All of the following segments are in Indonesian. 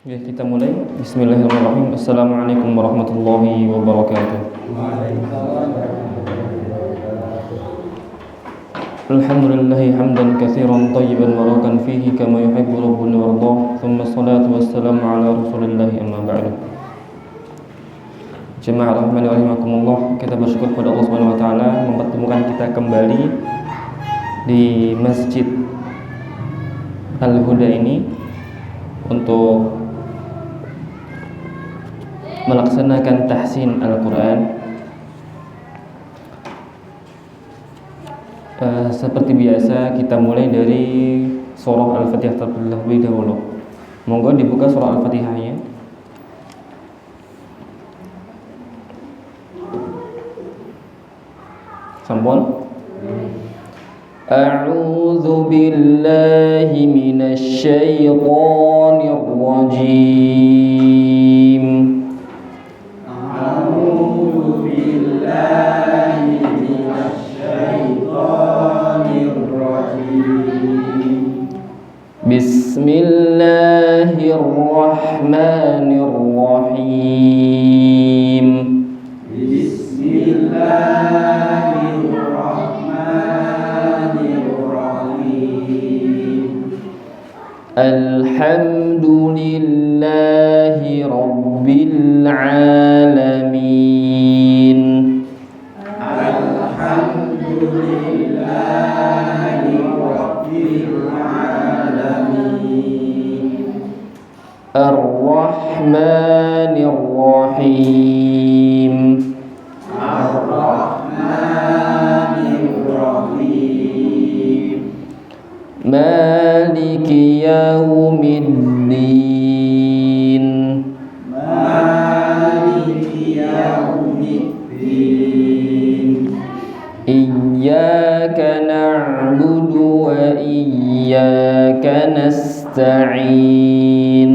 Ya, kita mulai. Bismillahirrahmanirrahim. Assalamualaikum warahmatullahi wabarakatuh. Alhamdulillahi hamdan katsiran thayyiban barakan fihi kama yuhibbu rabbuna wardah. Thumma salatu wassalamu ala rasulillahi amma ba'du. Jemaah rahmani wa rahimakumullah, kita bersyukur kepada Allah Subhanahu wa taala mempertemukan kita kembali di Masjid Al-Huda ini untuk melaksanakan tahsin Al-Quran. Seperti biasa kita mulai dari surah Al-Fatihah terlebih dahulu. Monggo dibuka surah Al-Fatihahnya. Sampun. A'udzu billahi minasy syaithanir rajim. Bismillahirrahmanirrahim. Bismillahirrahmanirrahim. Alhamdulillahi rabbil alamin. Alhamdulillahi rabbil alamin. Ar-Rahmanir-Rahim. Ar-Rahmanir-Rahim. Maliki yaumiddin. Maliki yaumiddin. Iyyaka na'budu wa iyyaka nasta'in.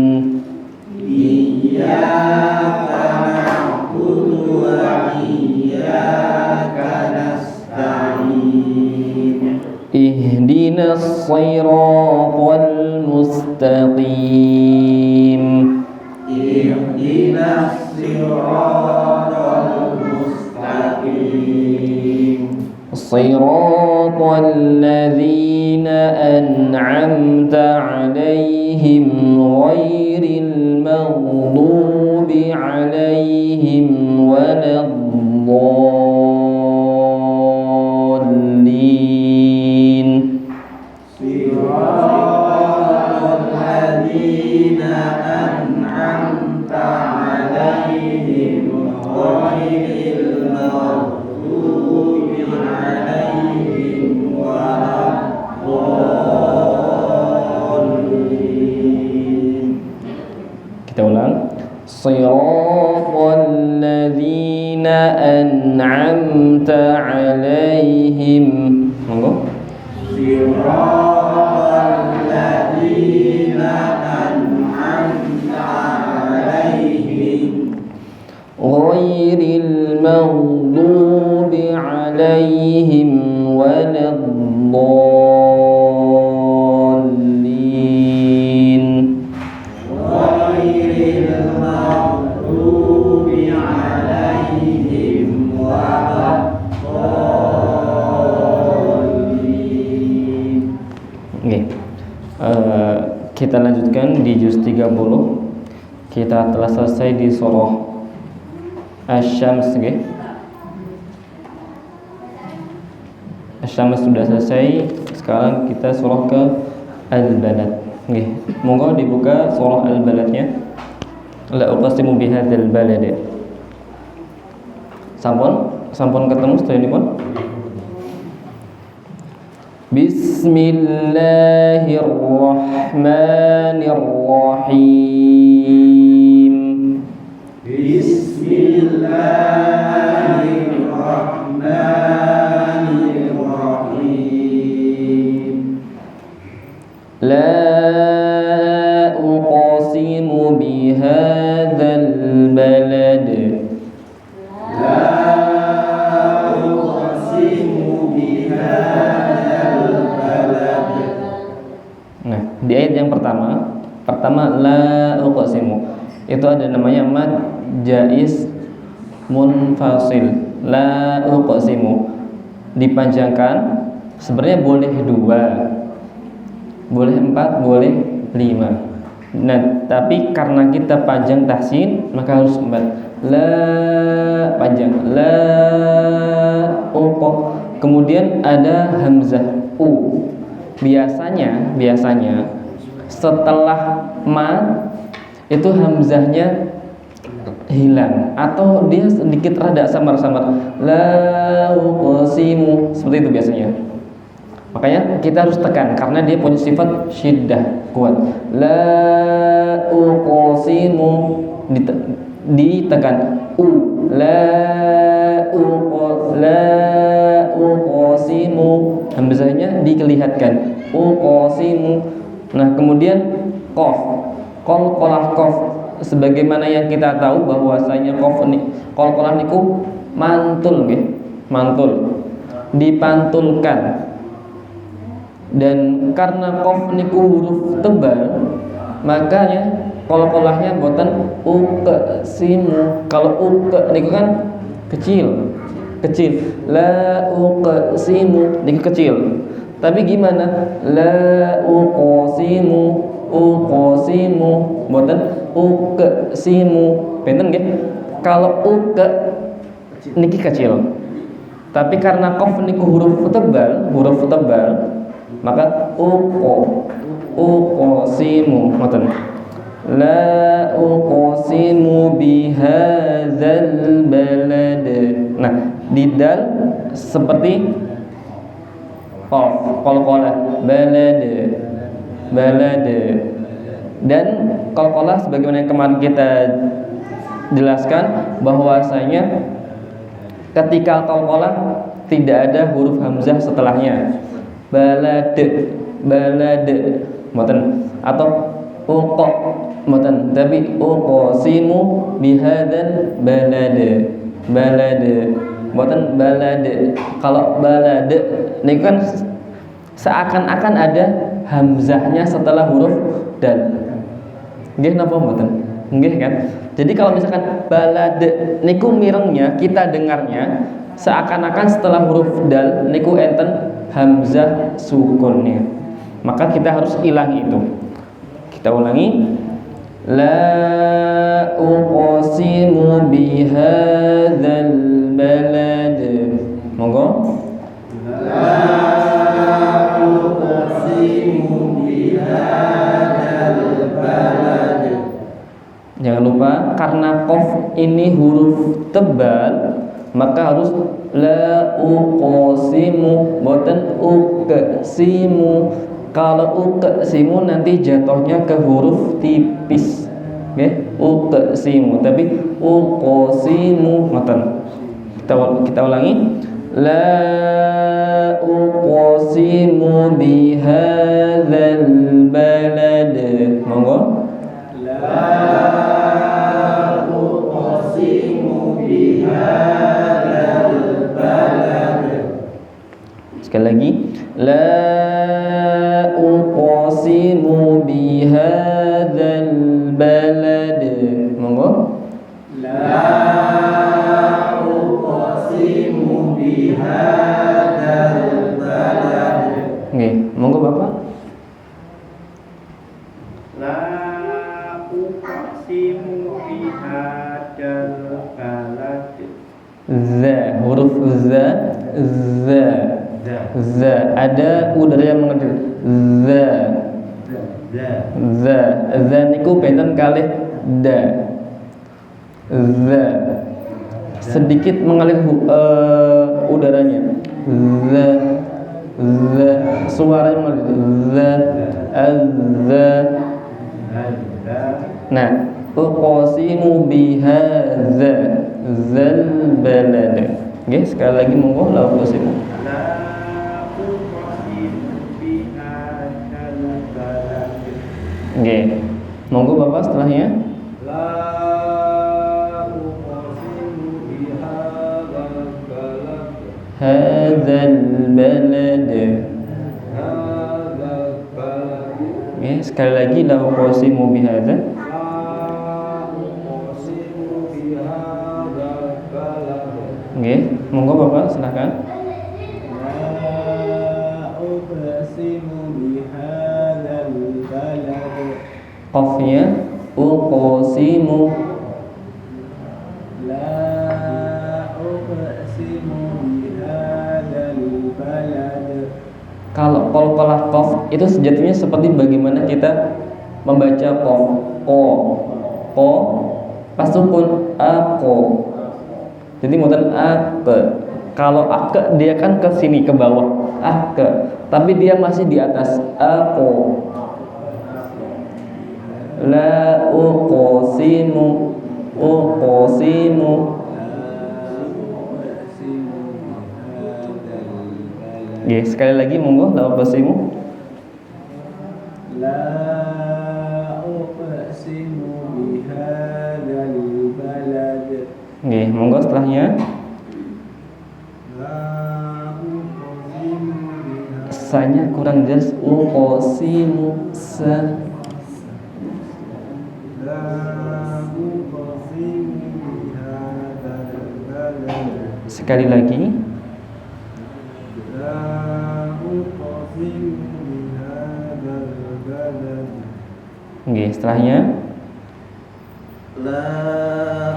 Iyyaka na'budu wa iyyaka nasta'in. Ihdinas siratal mustaqim. Ihdinas siratal mustaqim. Siratal ladzina an'amta 'alaihim ghairil maghdubi 'alaihim waladdallin. Siratal ladzina an'amta 'alaihim ghairil maghdubi 'alaihim waladdallin. Kita ulang. Siratal ladzina an'amta 'alaihim. Monggo. Siratal ladzina an'amta 'alaihim ghairil maghdubi 'alaihim waladdallin. Ghairil maghdubi 'alaihim waladdallin. Okay. Kita lanjutkan di juz 30. Kita telah selesai di surah Asy-Syams, okay? Asy-Syams sudah selesai. Sekarang kita surah ke Al-Balad. Okay. Monggo dibuka surah Al-Baladnya. La uqsimu bihadzal balad. Sampun ketemu sedaya. Bismillahirrahmanirrahim. Bismillahirrahmanirrahim. La uqsimu bihadzal balad. La uqsimu bihadzal balad. Nah, di ayat yang pertama la uqsimu. itu ada namanya mad jaiz munfasil. La uqsimu dipanjangkan, sebenarnya boleh 2, boleh 4, boleh 5. Nah, tapi karena kita panjang tahsin maka harus 4. La panjang, la uq. Kemudian ada hamzah u. Biasanya setelah ma itu hamzahnya hilang atau dia sedikit rada samar-samar. La uqsimu, seperti itu biasanya. Makanya kita harus tekan karena dia punya sifat syiddah, kuat. La uqsimu ditekan. La uqsimu, hamzahnya dikelihatkan. Uqsimu. Nah, kemudian qaf. Qalqalah qaf, sebagaimana yang kita tahu bahwasanya qalqalah niku mantul nggih, mantul. Dipantulkan. Dan karena qaf niku huruf tebal, makanya qalqalahnya boten uqsimu. Kalau uq niku kan kecil. La uqsimu niku kecil. Tapi gimana? La uqsimu boten uqsimu. Benten nggih? Kalau uq niki kecil. Tapi karena qaf niku huruf tebal, maka uqsimu ngoten. La uqsimu bihadzal balad. Nah, di dal seperti qaf, qalqalah, balad. Dan qalqalah sebagaimana yang kemarin kita jelaskan bahwasanya ketika qalqalah tidak ada huruf hamzah setelahnya. Balad moten atau uq moten, tapi uqsimu bihadzal balad moten balad. Kalau balad ini kan seakan-akan ada hamzahnya setelah huruf dal. Nggih napa mboten? Nggih kan? Jadi kalau misalkan balad niku mirengnya kita dengarnya seakan-akan setelah huruf dal niku enten hamzah sukunnya. Maka kita harus hilangi itu. Kita ulangi. La uqsimu bihadzal balad. Monggo. La uqsimu bihadzal balad. Jangan lupa karena qaf ini huruf tebal, maka harus la uqsimu boten uqsimu. Kalau uqsimu nanti jatuhnya ke huruf tipis, nggih, uqsimu, tapi uqsimu ngoten. Kita ulangi. La uqsimu bihadzal balad. Monggo. La uqsimu bihadzal balad. Sekali lagi. La uqsimu bihadzal balad. Monggo. La uqsimu bihadzal balad. Nggih, monggo Bapak. La uqsimu bihadzal balad. Za, huruf za. Ada udara yang mengendil. Za niku benten kalih da. Za sedikit mengalir udaranya. Za suaranya mengalir. Za. Nah, uqsimu bihadza zal balad. Nggih, sekali lagi monggo la uqsimu. Nggih. Monggo Bapak setelahnya. La uqsimu bihadzal balad. Hadzal balad. Hadzal balad. Nggih, sekali lagi la uqsimu bihadza. La Monggo Bapak silakan. La uqsimu bihadzal balad. Qafnya uqsimu. La uqsimu bihadzal balad. Kalau qalqalah qaf itu sejatinya seperti bagaimana kita membaca qaf. Ko pas sukun ako. Jadi muatan ake. Kalau ake dia kan ke sini ke bawah ake, tapi dia masih di atas ako. La uqsimu uqsimu. Sekali lagi monggo la uqsimu. La uqsimu bihadzal balad. Monggo setelahnya. La uqsimu bihadzal. Sanya kurang jelas uqsimu sa. La uqsimu bihadzal balad. Sekali lagi. La uqsimu bihadzal balad. Setelahnya. La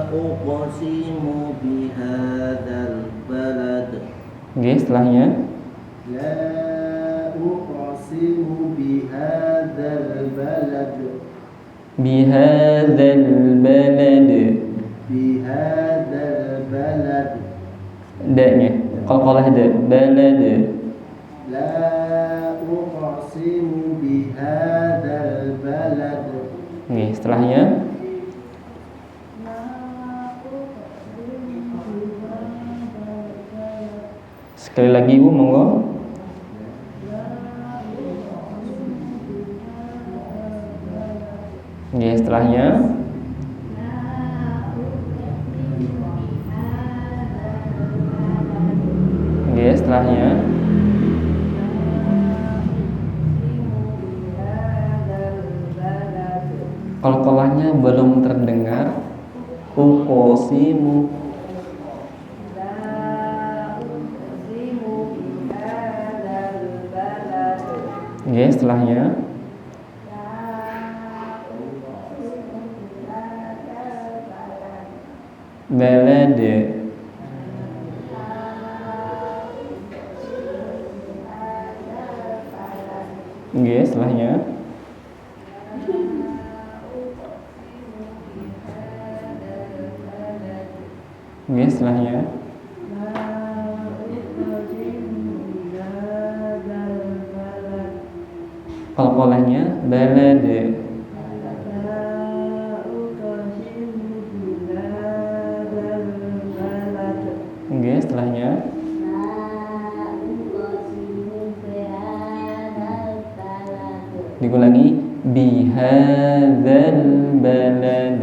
uqsimu bihadzal balad. Setelahnya. La uqsimu bihadzal balad. Bihadzal balad. Bihadzal balad. Da-nya qalqalah da balad. La uqsimu bihadzal balad. Setelahnya. Sekali lagi Ibu monggo. Setelahnya. Setelahnya. Qalqalahnya belum terdengar. Uqsimu. Setelahnya. Balad. Setelahnya. Setelahnya. Qalqalahnya balad. Setelahnya. Diulangi bihadzal balad.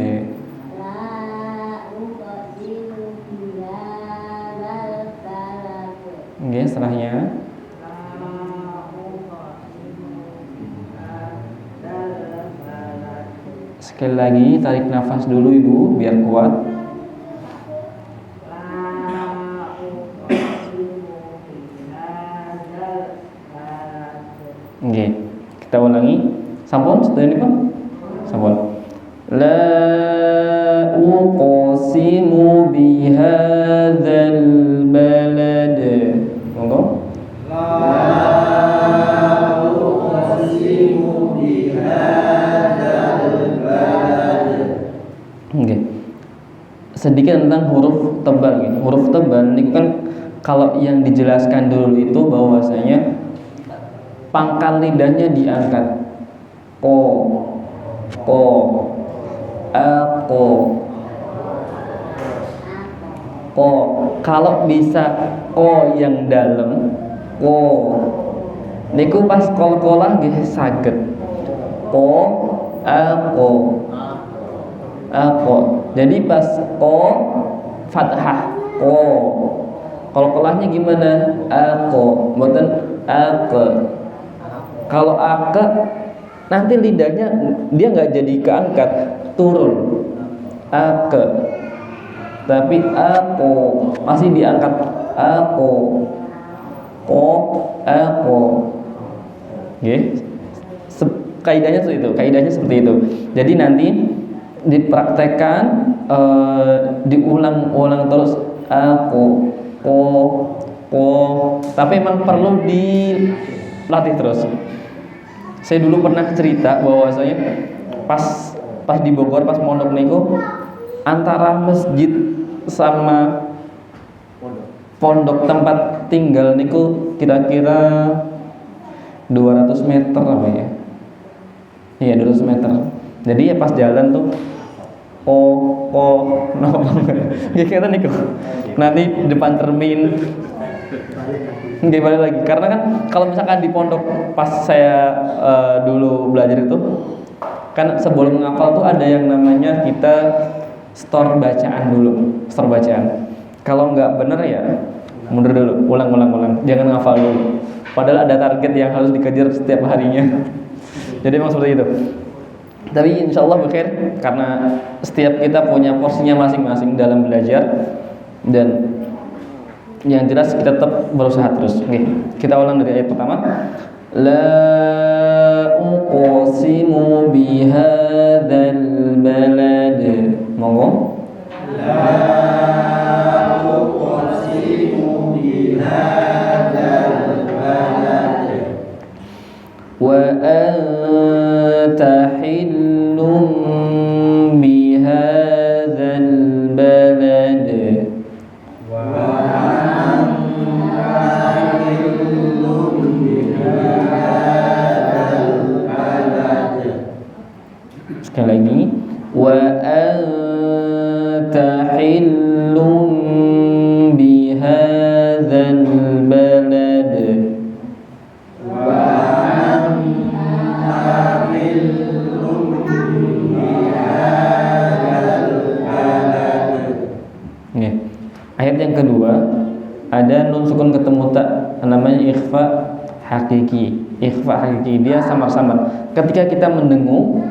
Setelahnya. Sekali lagi tarik nafas dulu Ibu biar kuat. Kita ulangi. Sampun setelah ini Pak. Sampun. La uqsimu bihadzal balad. Monggo. La uqsimu bihadzal balad. Sedikit tentang huruf tebal gitu. Huruf tebal ini kan kalau yang dijelaskan dulu itu bahwasanya pangkal lidahnya diangkat. Ko, ako, ko. Kalau bisa ko yang dalam, ko. Niku pas qalqalah nggih saged. Ko, ako, ako. Jadi pas ko fathah, ko. Qalqalahnya gimana? Ako, mboten ake. Kalau ake nanti lidahnya dia nggak jadi keangkat, turun. Ake, Tapi aku masih diangkat aku. Aku. Oke. Kaidahnya seperti itu. Jadi nanti dipraktekkan, diulang-ulang terus aku, tapi emang perlu dilatih terus. Saya dulu pernah cerita bahwasanya pas di Bogor, pas mondok niku, antara masjid sama pondok tempat tinggal niku kira-kira 200 meter apa ya? Iya 200 meter. Jadi ya pas jalan tuh gitu niku. Nanti depan termin nggak balik lagi. Karena kan kalau misalkan di pondok pas saya dulu belajar itu kan sebelum menghafal tuh ada yang namanya kita store bacaan dulu, store bacaan. Kalau nggak bener ya mundur dulu, ulang, jangan ngafal dulu. Padahal ada target yang harus dikejar setiap harinya. Jadi memang seperti itu. Tapi insya Allah berakhir karena setiap kita punya porsinya masing-masing dalam belajar, dan yang jelas kita tetap berusaha terus. Oke, kita ulang dari ayat pertama. La uqsimu bihadzal balad. Monggo. La uqsimu bihadzal balad Wa anta hillum bihadzal balad. Sekali lagi, wa anta hillum bihadzal balad. Ayat yang kedua ada nun sukun ketemu tak, namanya ikhfa hakiki. Ikhfa hakiki dia samar-samar. Ketika kita mendengung,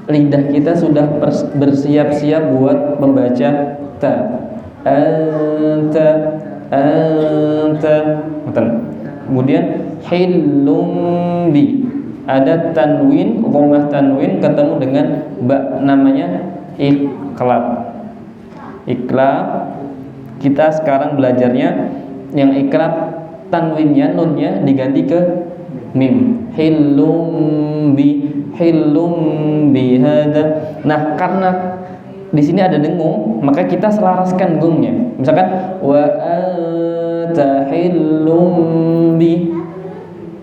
lidah kita sudah bersiap-siap buat membaca ta. Anta. Kemudian hillum bi. Ada tanwin, dhammah tanwin ketemu dengan ba, namanya iqlab. Iqlab. Kita sekarang belajarnya yang iqlab tanwinnya, nunnya diganti ke mim. Hillum bi hada. Nah, karena di sini ada dengung, maka kita selaraskan gungnya. Misalkan wa anta hillum bi,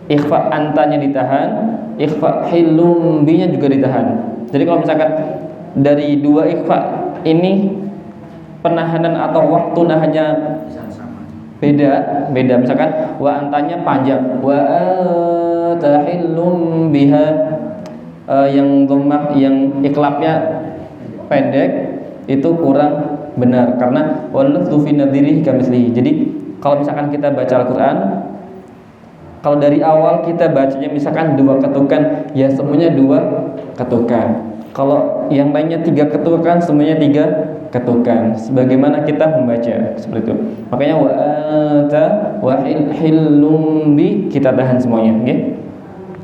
ikhfa antanya ditahan, ikhfa hillum bi-nya juga ditahan. Jadi kalau misalkan dari dua ikhfa ini penahanan atau waktu nahannya beda. Misalkan wa antanya panjang, wa tahillum biha, yang dhammah, yang iqlabnya pendek, itu kurang benar karena walafdhu fi nadhirihi kamitslihi. Jadi kalau misalkan kita baca Al-Qur'an, kalau dari awal kita bacanya misalkan 2 ketukan, ya semuanya 2 ketukan. Kalau yang lainnya 3 ketukan, semuanya 3 ketukan. Sebagaimana kita membaca seperti itu. Makanya wa anta wa hillum bi, kita tahan semuanya, oke?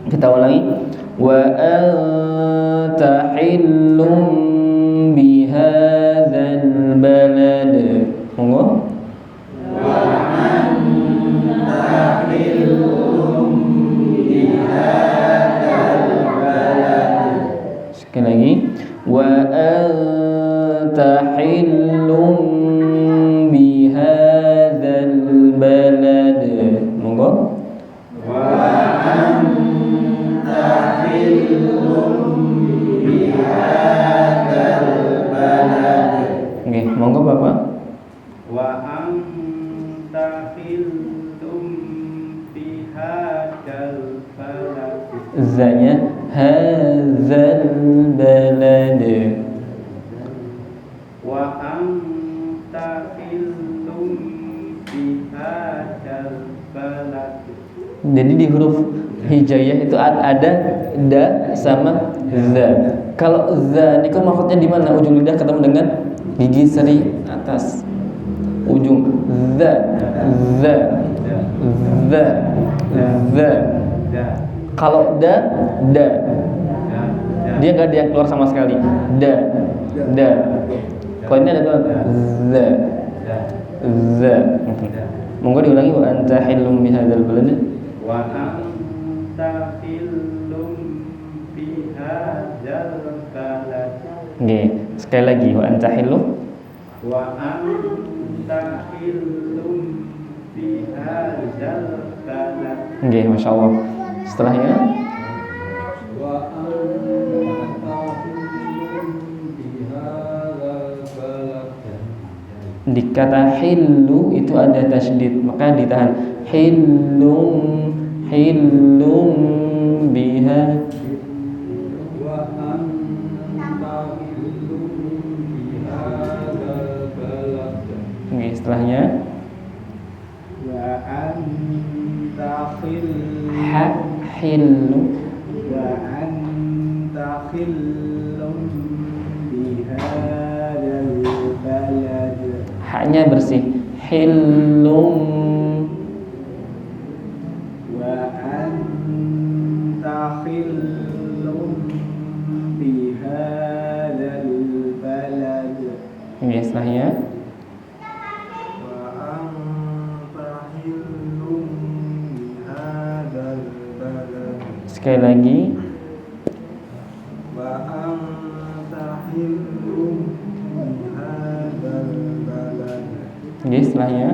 Kita ulangi. Wa anta hillum bi hadzal balad. Monggo. Wa anta hillum bi hadzal balad. Sekali lagi. Wa anta hillum bi hadzal balad. Monggo. Wa anta hillum bi hadzal balad. Oke, monggo Bapak. Wa anta hillum bi hadzal balad. Zanya hadzal balad. Wa anta hillum bi hadzal balad. Jadi di huruf hijaiyah itu ada da sama za. Kalau za niku maksudnya di mana? Ujung lidah ketemu dengan Gigi seri atas ujung the. Kalau da dia nggak ada yang keluar sama sekali. Da. Kalau ini ada the. Monggo diulangi, wa anta hillum bihadzal balad. Wa anta hillum bihadzal balad. Nggih, sekali lagi wa anta hillum. Wa anta hillum bihadzal balad. Nggih, masyaallah. Setelahnya Wa anta hillum bihadzal balad. di kata hillu itu ada tasydid, maka ditahan. Hillum biha. Wa anta hillum bihadzal balad. Oke, setelahnya Wa anta hillu. Wa anta hillum bihadzal balad. Haknya bersih. Hillum. Wa anta hillum bihadzal balad. Oke, setelahnya Wa anta hillum bihadzal balad. sekali lagi. Wa anta hillum bihadzal balad. Oke, setelahnya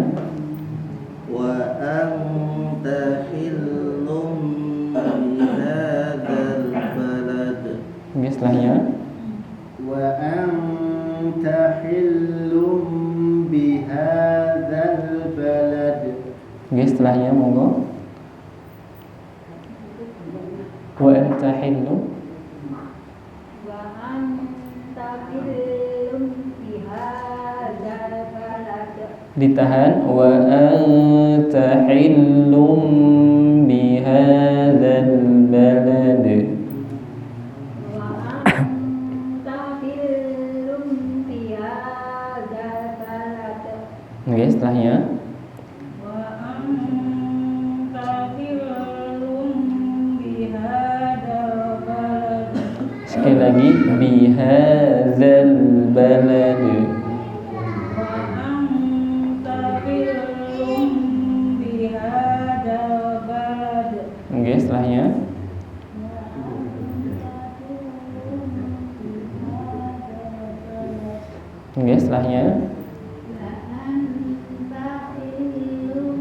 Wa anta hillum bihadzal balad. oke, setelahnya Wa anta hillum bihadzal balad. oke, setelahnya monggo. Wa anta hillu. Wa anta hillum bihadzal balad. Ditahan. Wa anta hillum bihadzal balad. Wa anta hillum bihadzal balad. Oke, setelahnya Wa anta hillum bihadzal balad. sekali lagi. Bihadzal balad. Wa anta hillum bihadzal balad. Oke, setelahnya oke, setelahnya Wa anta hillum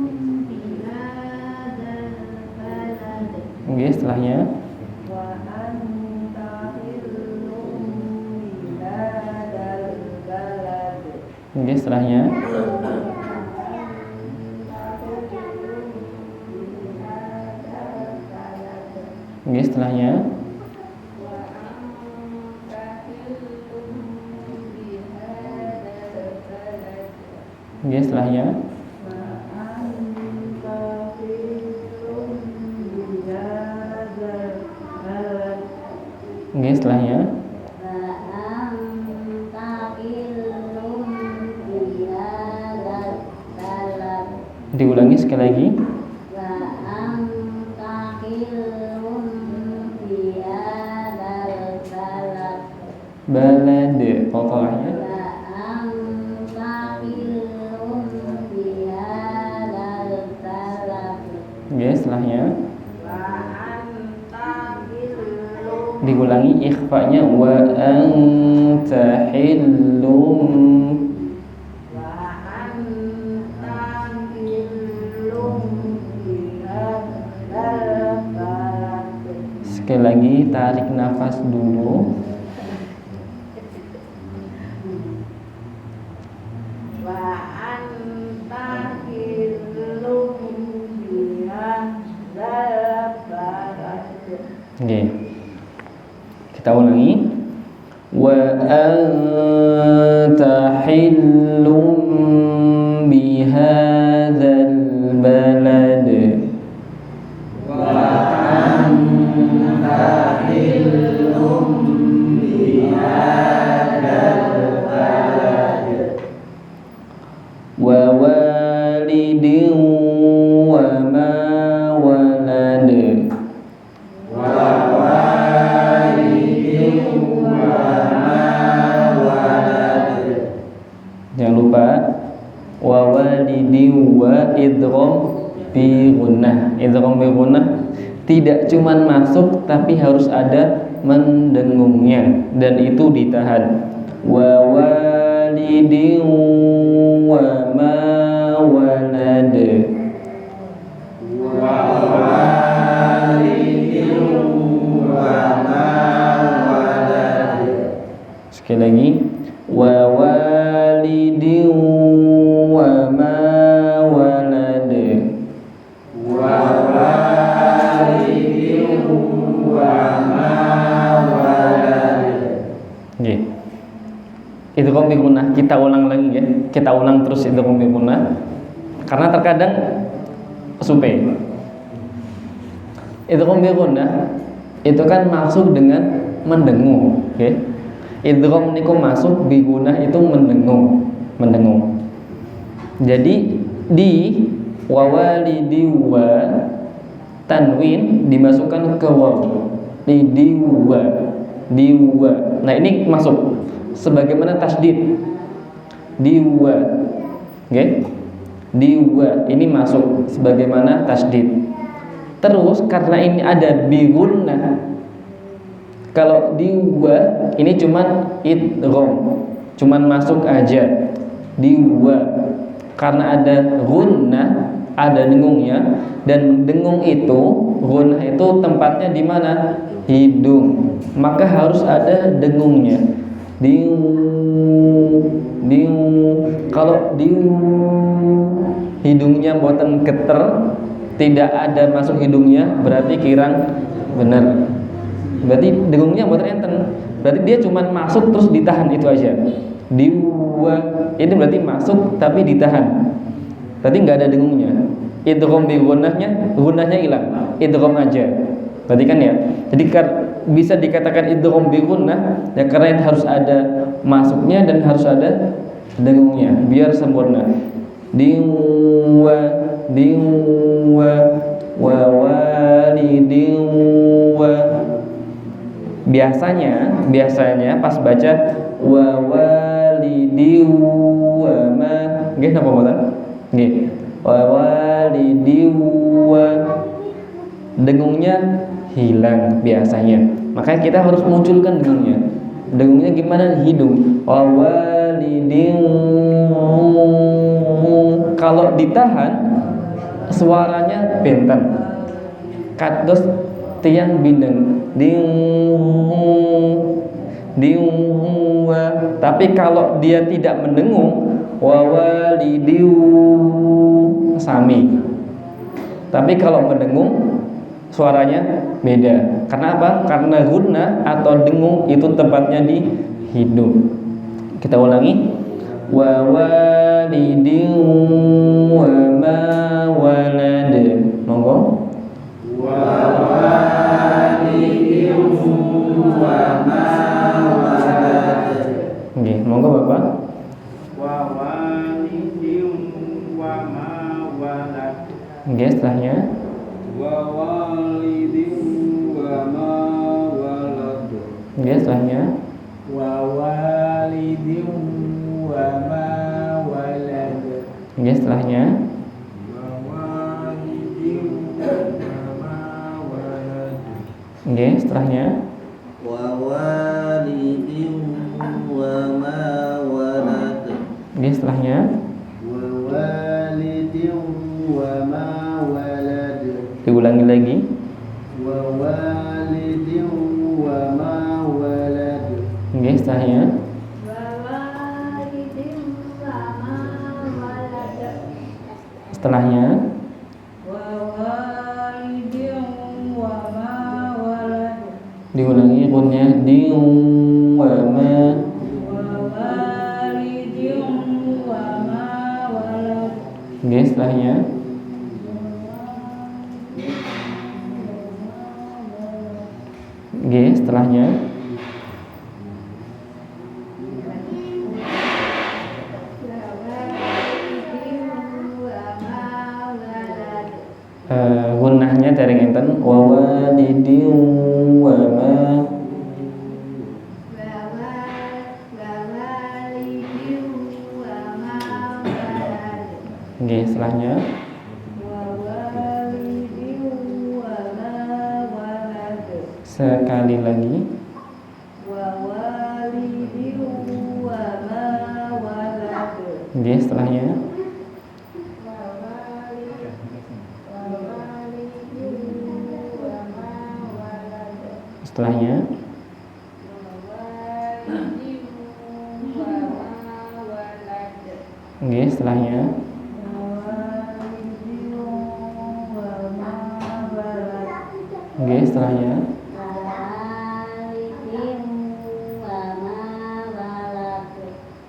bihadzal balad. oke, setelahnya Wa anta hillum bihadzal balad. oke, setelahnya oke, setelahnya Wa anta hillum bihadzal balad. oke, setelahnya Wa anta hillum bihadzal balad. oke, setelahnya Wa anta hillum bihadzal balad. diulangi sekali lagi. Wa anta hillum bihadzal balad. Balad qalqalahnya. Wa anta hillum bihadzal balad. Oke, setelahnya Wa anta hillum. diulangi ikhfanya. Wa anta hillum. Wa anta hillum bihadzal balad. Sekali lagi tarik nafas dulu. Wa anta hillum bihadzal balad. Oke. Kita ulangi. Wa anta hillum bihadzal balad. walidin wa idgham bi gunnah. Idgham bi gunnah tidak cuman masuk tapi harus ada mendengungnya dan itu ditahan. Wa walidin wa ma walad. wa walidin wa ma walad. Sekali lagi, wa walidin wa ma walad. wa walidin wa ma walad. Nggih. Idgham bi gunnah kita ulang lagi ya. Kita ulang terus idgham bi gunnah. Karena terkadang supe. Idgham bi gunnah itu kan masuk dengan mendengung, oke? Okay? Idgham niku masuk bi gunnah itu mendengung. Jadi di wawalidi wa tanwin dimasukkan ke waw. Di wa. Nah, ini masuk sebagaimana tasdid di wa, oke? Di wa ini masuk sebagaimana tasdid. Terus karena ini ada bi gunnah, kalau di wa ini cuman idgham, cuman masuk aja di wa. Karena ada gunnah, ada dengungnya, dan dengung itu gunnah itu tempatnya di mana? Hidung. Maka harus ada dengungnya. Kalau hidungnya buatan keter, tidak ada masuk hidungnya, berarti kirang benar. Berarti dengungnya buatan enten. Berarti dia cuma masuk terus ditahan, itu aja. Ini berarti masuk tapi ditahan. Berarti nggak ada dengungnya. Idgham bi gunnahnya hilang. Idgham aja. Berarti kan ya. Jadi bisa dikatakan idgham bi gunnah ya karena harus ada masuknya dan harus ada dengungnya biar sempurna. Diwa wa walidin wa. Biasanya pas baca wa walidin wa ma, nggih napa mboten? Nggih. Wa walidin wa, dengungnya hilang biasanya. Makanya kita harus munculkan dengungnya. Dengungnya gimana? Hidung. Wa walidin. Kalau ditahan suaranya benten. Kados tiang bindeng. Tapi kalau dia tidak mendengung, wa walidiu sami. Tapi kalau mendengung suaranya beda. Karena apa? Karena gunnah atau dengung itu tempatnya di hidung. Kita ulangi. Wa walidin wa ma walad. Monggo. Wa walidin wa ma walad. Nggih, monggo Bapak. Wa walidin wa ma walad. Nggih, setelahnya. Wa walidin wa ma walad. Nggih, setelahnya. Wa walidin wa ma walad. Nggih, setelahnya. Wa walidin wa ma walad. Nggih, setelahnya. Wa walidin wa ma walad. Nggih, setelahnya. Wa walidin wa ma walad. Diulangi lagi. Wa walidin wa ma walad. Nggih, setelahnya. Setelahnya. Diulangi kunnya di wa ma. Nggih, setelahnya. Nggih, setelahnya. Gunnahnya dari enten wa walidin wa ma. Oke, setelahnya sekali lagi. Oke, setelahnya setelahnya oke, setelahnya oke, setelahnya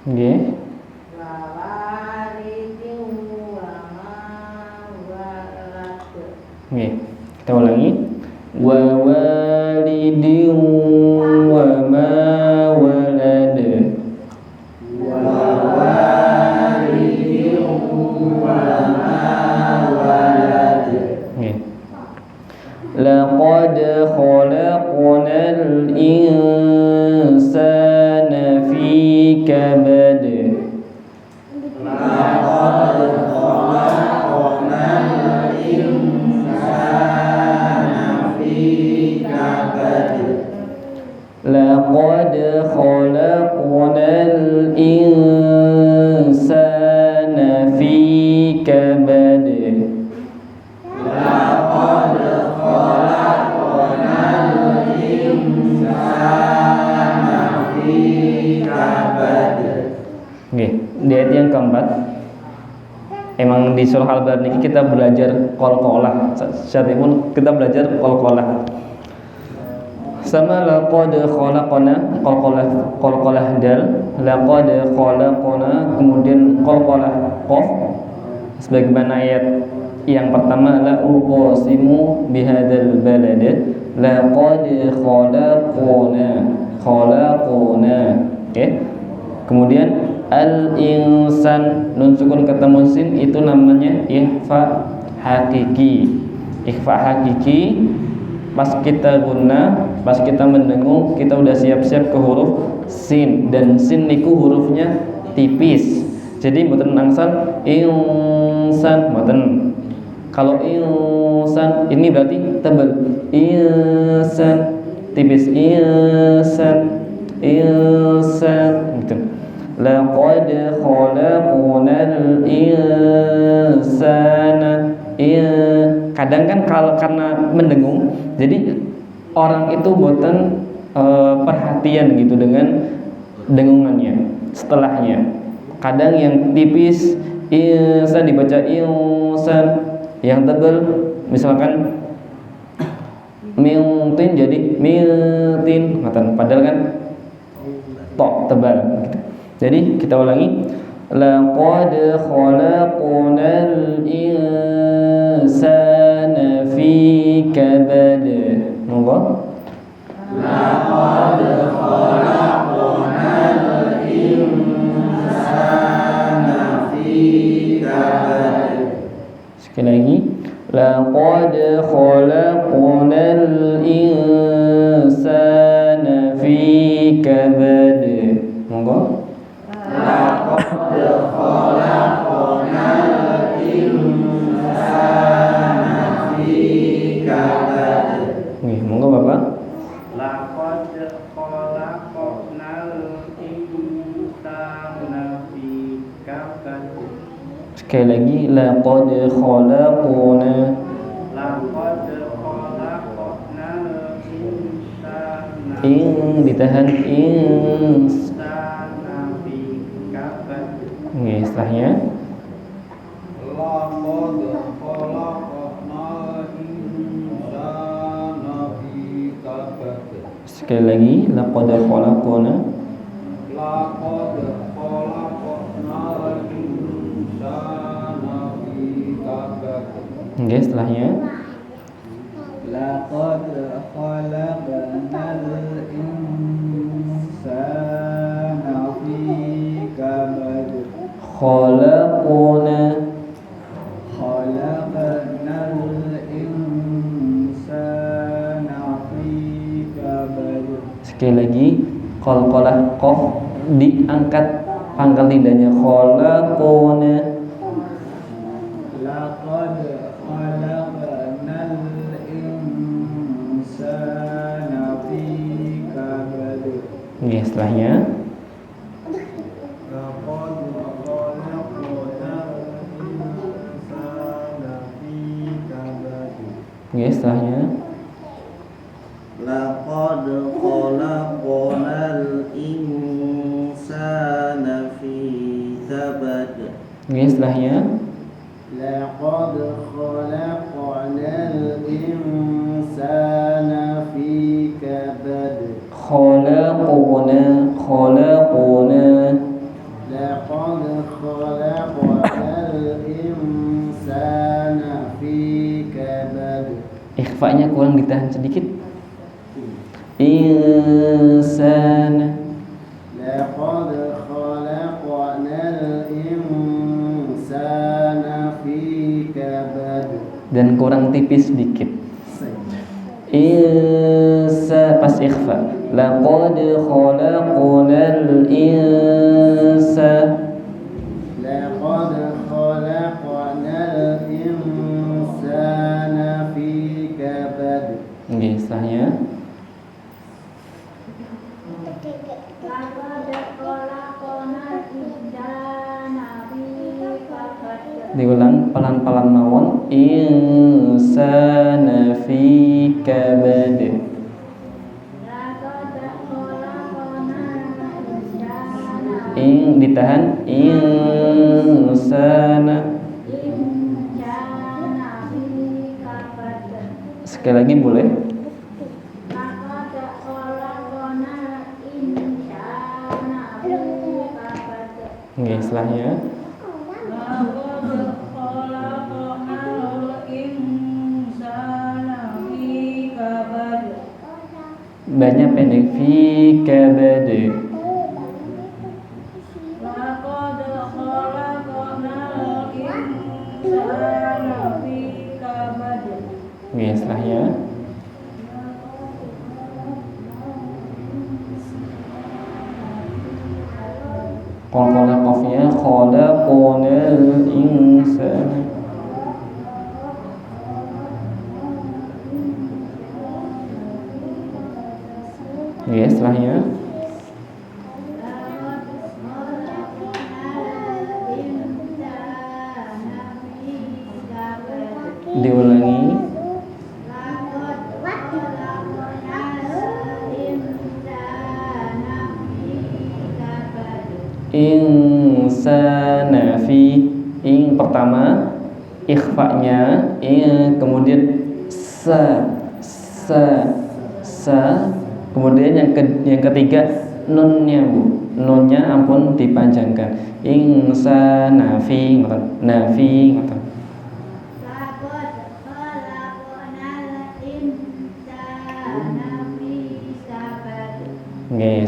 oke. Oke, kita ulangi. Wa walidin wa ma walad. Oke. Laqad khalaqnal insana fi kabad. Laqad khalaqnal insana fi kabad. Oke, di ayat yang keempat, emang di surah Al-Balad ini kita belajar qalqalah. Saat ini pun kita belajar qalqalah. Sama laqad khalaqna, qalqalah dal, laqad khalaqna, kemudian qalqalah qaf. Sebagaimana ayat yang pertama, la uqsimu bihadzal balad, laqad khalaqna. Oke. Kemudian al-insan, nun sukun ketemu sin, itu namanya ikhfa hakiki. Ikhfa hakiki pas kita guna, pas kita mendengung, kita udah siap-siap ke huruf sin, dan sin niku hurufnya tipis. Jadi mboten angsal insan, mboten. Kalau insan ini berarti tebal. Insan tipis, insan gitu. Laqad khalaqnal insana. Kadang kan kalau karena mendengung, jadi orang itu boten perhatian gitu dengan dengungannya, setelahnya. Kadang yang tipis insan dibaca insan, yang tebal misalkan mintin jadi mintin, padahal kan tok tebal gitu. Jadi kita ulangi, laqad khalaqnal insana fi kabad. Monggo. Laqad khalaqnal insana fi kabad. Sekali lagi, laqad khalaqnal insana fi kabad. Monggo. Laqad khalaqnal insana fi kabad. Nggih, monggo Bapak. Laqad khalaqnal insana fi kabad. Sekali lagi, laqad khalaqna. Laqad khalaqnal insana Ditahan ins. fi kabad. Nggih, setelahnya. Laqad khalaqnal insana fi kabad. Sekali lagi, laqad khalaqna. Laqad khalaqnal insana fi kabad. Nggih, setelahnya. Laqad khalaqnal insana fi kabad. Khalaqna. Khalaqnal insana fi kabad. Sekali lagi, qalqalah qaf diangkat pangkal lidahnya, khalaqna. setelahnya. Setelahnya. Laqad khalaqnal insana fi kabad. Setelahnya. Laqad khalaqnal insana fi kabad. Khalaqna. Laqad khalaqnal insana fi kabad. Ikhfa'nya kurang ditahan sedikit. Insana. Laqad khalaqnal insana fi kabad. Dan kurang tipis sedikit. Pas ikhfa. Laqad khalaqnal insana. Laqad khalaqnal insana fi kabad. Setelahnya. Diulang pelan-pelan mawon. Insana fi kabad. Ditahan. Insana. Sekali lagi boleh. Setelahnya. Banyak pendek fi kabad. Setelahnya. Qalqalah qafnya khalaqnal insana. Setelahnya. Diulangi. Insana fi. Pertama ikhfa'nya, kemudian sa. Kemudian yang ketiga nunnya, Bu. Nunnya ampun dipanjangkan. Insana fi nafi.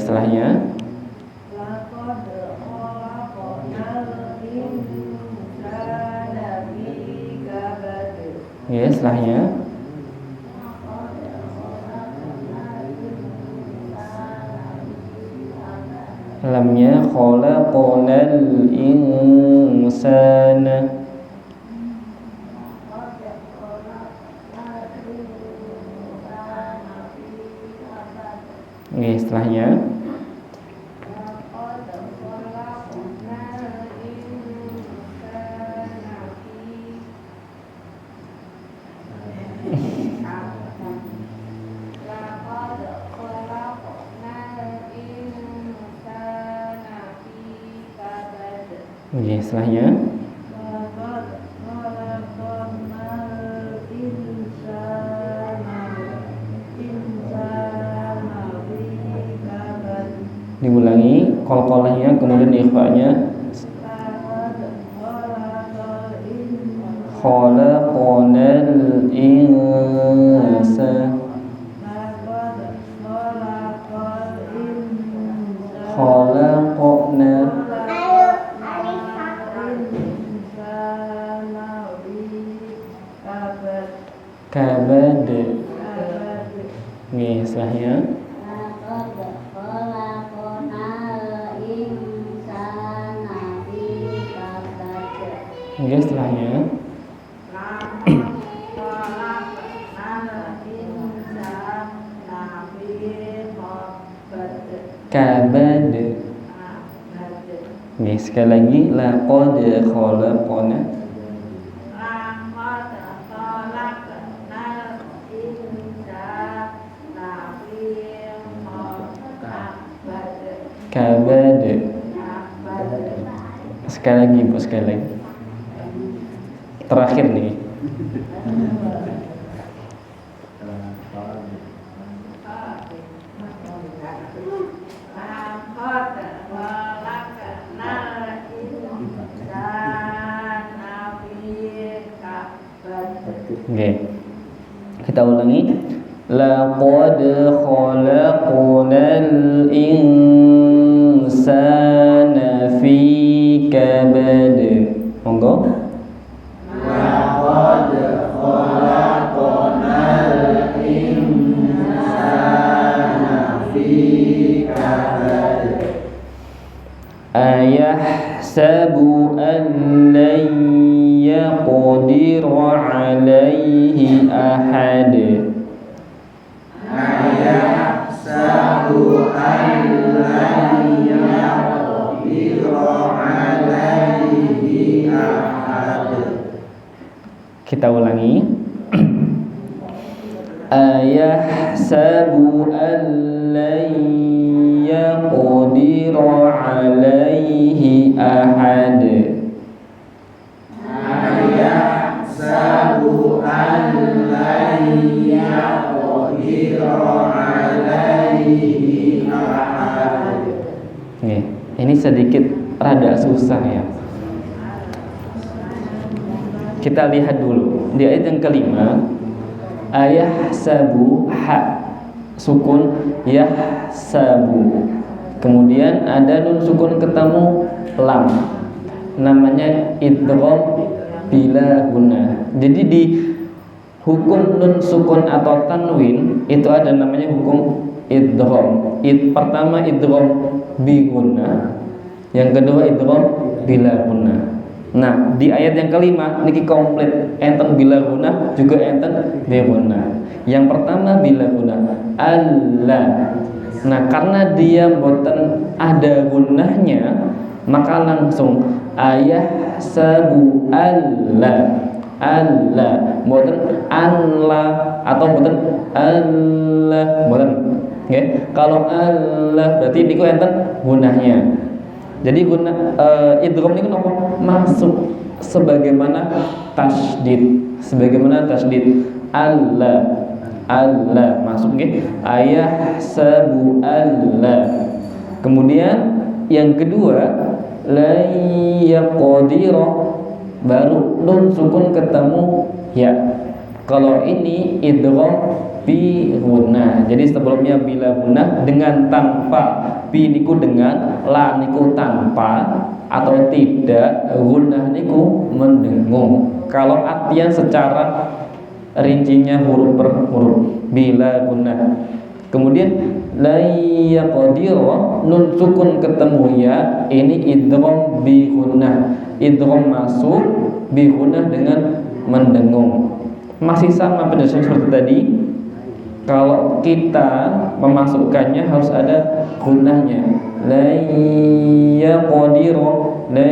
Setelahnya. Setelahnya. Lamnya khalaqnal insana. Setelahnya. Setelahnya. Diulangi qalqalahnya, kemudian ikhfa'nya. Khalaqnal insana. Khalaqna kabad. Setelahnya. Setelahnya. kabad. kabad Nggih, sekali lagi laqad khalaqna laqad khalaqnal insana fi kabad kabad. kabad Sekali lagi Bu, sekali lagi. Terakhir nih. laqad khalaqnal insana fi kabad Oke. Kita ulangi. Laqad khalaqnal insana fi kabad. Monggo. Laqad khalaqnal insana fi kabad. Ayahsabu an lan yaqdir alaihi ahad. Ayahsabu an lan yaqdir alaihi ahad. Kita ulangi. Ayahsabu an lan yaqdir alaihi ahad. Ayahsabu an lan yaqdir alaihi ahad. Nih, ini sedikit rada susah ya. Kita lihat dulu di ayat yang kelima. Ayahsabu ha sukun yahsabu. Kemudian ada nun sukun ketemu lam. Namanya idgham bila guna. Jadi di hukum nun sukun atau tanwin itu ada namanya hukum idgham. Pertama idgham bi guna, yang kedua idgham bila guna. Nah, di ayat yang kelima niki komplit enten bila guna juga enten bi guna. Yang pertama bila guna Allah. Nah, karena dia boten ada gunahnya, maka langsung ayah sabu Allah. Allah boten Allah atau boten Allah boten. Okay? Kalau Allah berarti niku enten gunahnya. Jadi guna idgham niku napa? Masuk sebagaimana tasydid. Sebagaimana tasydid Allah. Allah masuk nggih. Ayah sabu Allah. Kemudian yang kedua la yaqdira, baru nun sukun ketemu ya. Kalau ini idgham bi gunnah. Jadi sebelumnya bila gunnah dengan tanpa, bi niku dengan, la niku tanpa atau tidak, gunnah niku mendengung. Kalau artian secara rincinya huruf per huruf bila gunnah. Kemudian la yaqdira, nun sukun ketemu ya, ini idgham bi gunnah. Idgham masuk bi gunnah dengan mendengung. Masih sama penjelasan seperti tadi. Kalau kita memasukkannya harus ada gunnahnya. La yaqdira, la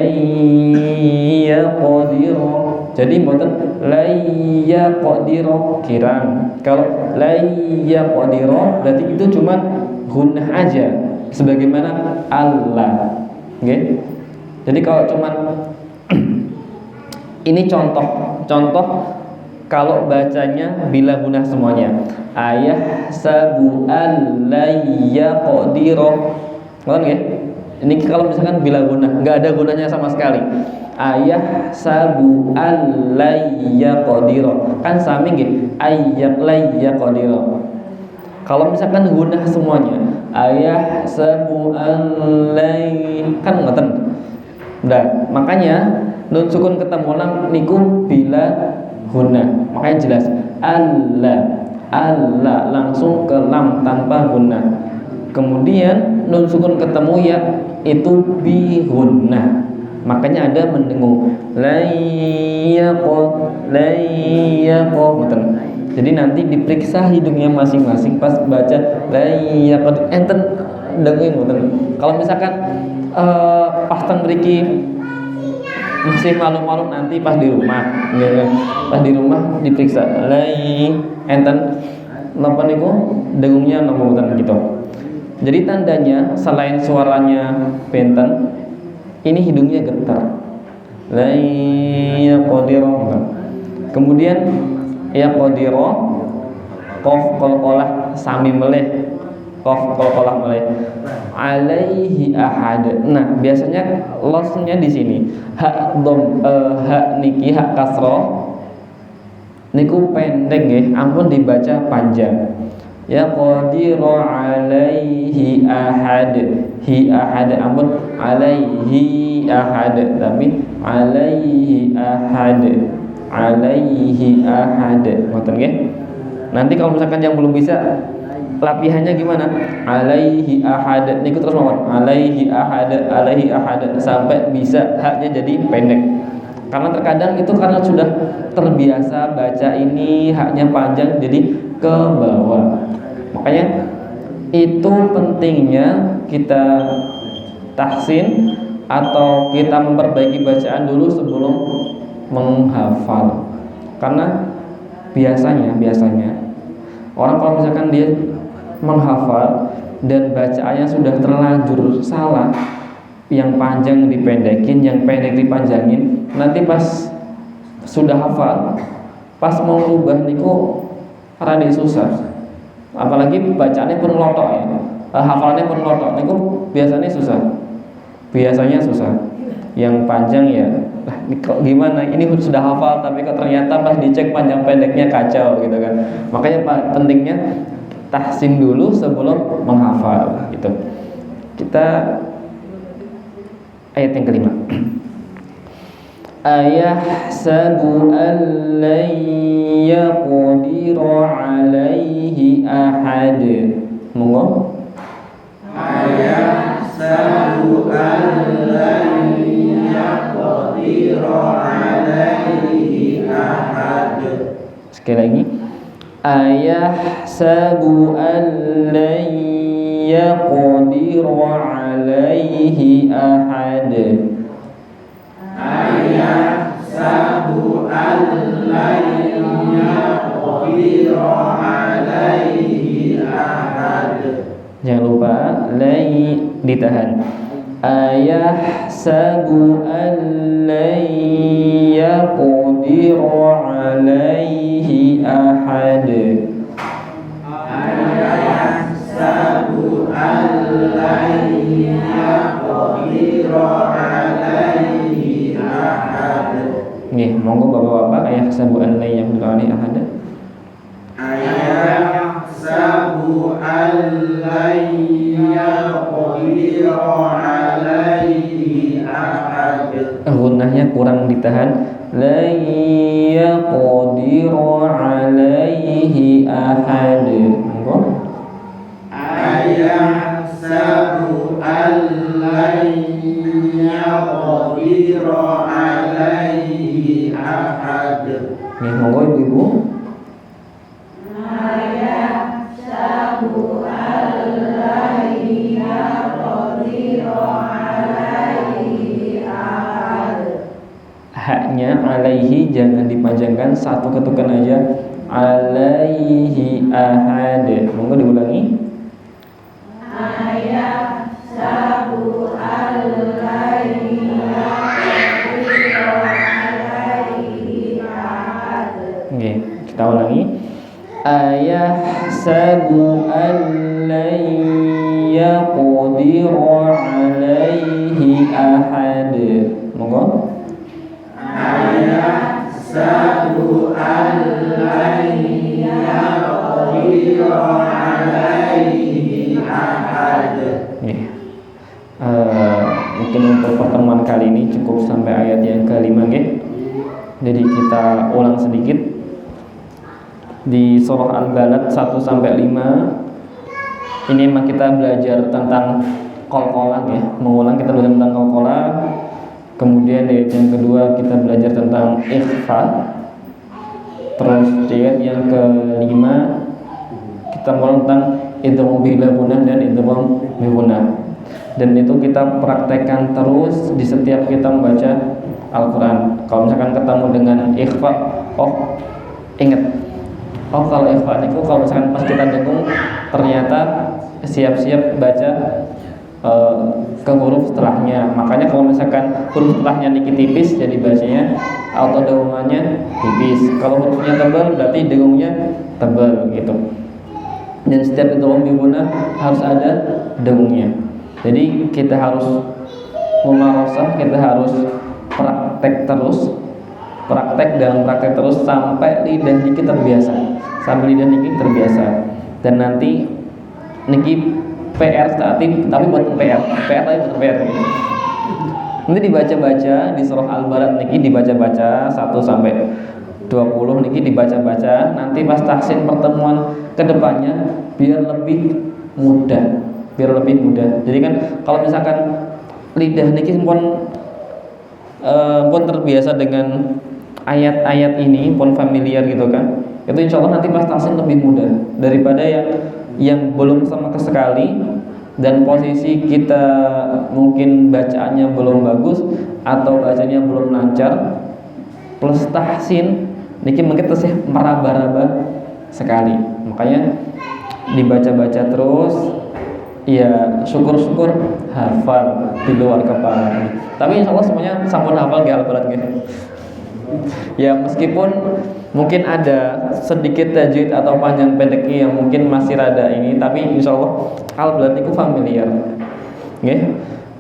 yaqdira. Jadi mboten la yaqdira kirang. Kalau la yaqdira berarti itu cuma gunnah aja sebagaimana Allah. Oke? Okay? Jadi kalau cuma ini contoh kalau bacanya bila gunnah semuanya. Ayah sabu alayya qadira. Ngoten nggih? Ini kalau misalkan bila gunnah, enggak ada gunanya sama sekali. Ayah sabu alayya qadira. Kan sami nggih, ayyak layya qadira. Kalau misalkan gunnah semuanya, ayah sabu alay, kan ngoten. Udah, makanya nun sukun ketemu lam niku bila gunnah. Makanya jelas Allah, Allah langsung ke lam tanpa gunnah. Kemudian nun sukun ketemu ya itu bi gunnah. Makanya ada mendengung layaqo. Jadi nanti diperiksa hidungnya masing-masing pas baca layaqo, enten dengerin betul. Kalau misalkan pas teng mriki masih malu-malu nanti pas di rumah, gitu. Pas di rumah diperiksa, lai enten napa niku dengungnya napa mboten gitu. Jadi tandanya selain suaranya benten, ini hidungnya getar. Lai yaqdiru. Kemudian yaqdiru qaf qalqalah sami meleh. Qaf qalqalah meleh. Alaihi ahad. Nah, biasanya losnya di sini. Hak niki hak kasroh niku pendek nggih, ampun dibaca panjang. Ya qadiru alaihi ahad. Hi ahad ampun alaihi ahad, tapi alaihi ahad. Alaihi ahad. Ngoten nggih. Nanti kalau misalkan yang belum bisa latihannya gimana? Alaihi ahad niku terus mawon. Alaihi ahad sampai bisa haknya jadi pendek. Karena terkadang itu karena sudah terbiasa baca ini haknya panjang jadi ke bawah. Makanya itu pentingnya kita tahsin atau kita memperbaiki bacaan dulu sebelum menghafal. Karena biasanya orang kalau misalkan dia menghafal dan bacaannya sudah terlanjur salah, yang panjang dipendekin, yang pendek dipanjangin, nanti pas sudah hafal, pas mau ngubah niku rada susah. Apalagi bacaannya pun lotok ya, hafalannya pun lotok, niku biasanya susah. Yang panjang ya, lah kok gimana? Ini sudah hafal tapi kok ternyata pas dicek panjang pendeknya kacau gitu kan. Makanya pentingnya tahsin dulu sebelum menghafal gitu. Kita ayat yang kelima. Ayahsabu an lan yaqdiru alaihi ahad. Monggo. Ayahsabu an lan yaqdiru alaihi ahad. Sekali lagi. Ayahsabu an lan yaqdiru alaihi ahad. Ayahsabu an lan yaqdiru alaihi ahad. Jangan lupa lai ditahan. Ayahsabu an lan yaqdiru alaihi ahad. Ayahsabu an lan yaqdiru alaihi ahad. Nggih, monggo Bapak-bapak, ayahsabu an lan yaqdiru alaihi ahad. Ayahsabu an lan yaqdiru alaihi ahad. Gunnahnya kurang ditahan. La yaqdiru alaihi ahad. Monggo. Ayahsabu an lan yaqdiru alaihi ahad. Nih, monggo Ibu-ibu. Ayahsabu an lan yaqdiru alaihi ahad. Haknya alaihi jangan dipanjangkan, satu ketukan aja. Alaihi ahad. Monggo diulangi. Ayahsabu an lan yaqdiru alaihi ahad. Oke, kita ulangi. Ayahsabu an lan yaqdiru alaihi ahad. Monggo. Ayahsabu an lan yaqdiru alaihi ahad. Mungkin untuk pertemuan kali ini cukup sampai ayat yang kelima, nggih. Jadi kita ulang sedikit di surah Al-Balad 1 sampai 5. Ini memang kita belajar tentang qalqalah ya, mengulang kita belajar tentang qalqalah. Kemudian di ayat yang kedua kita belajar tentang ikhfa. Terus di ayat yang kelima kita mulai tentang idgham bila gunah dan idgham bi gunah. Dan itu kita praktekkan terus di setiap kita membaca Al-Quran. Kalau misalkan ketemu dengan ikhfa, oh ingat, oh kalau ikhfa itu kalau misalkan pas kita dengung ternyata siap-siap baca ke huruf setelahnya. Makanya kalau misalkan huruf setelahnya dikit tipis, jadi bacanya atau dengungannya tipis. Kalau hurufnya tebal, berarti dengungnya tebal gitu. Dan setiap idgham bi gunah harus ada dengungnya. Jadi kita harus mumarasah, kita harus praktek terus, praktek terus sampai lidah kita terbiasa, dan nanti niki PR tapi buat PR tapi buat PR gitu. Nanti dibaca-baca di surah Al-Balad niki dibaca-baca 1 sampai 20 niki dibaca-baca, nanti pas tahsin pertemuan kedepannya biar lebih mudah. Jadi kan kalau misalkan lidah niki pun terbiasa dengan ayat-ayat ini, pun familiar gitu kan, itu insya Allah nanti pas tahsin lebih mudah daripada yang belum sama sekali dan posisi kita mungkin bacaannya belum bagus atau bacanya belum lancar, plus tahsin niki mungkin terus meraba-raba sekali. Makanya dibaca-baca terus, ya syukur-syukur hafal di luar kepala. Tapi insya Allah semuanya sampun hafal gak Al-Balad gitu. Ya meskipun mungkin ada sedikit tajwid atau panjang pendeknya yang mungkin masih rada ini, tapi insya Allah Al-Balad itu familiar. Oke,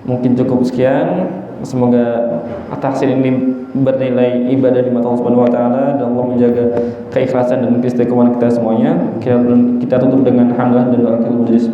mungkin cukup sekian. Semoga tahsin ini bernilai ibadah di mata Allah Subhanahu wa taala dan Allah menjaga keikhlasan dan keistiqomahan kita semuanya. Kita tutup dengan hamdalah dan doa majelis.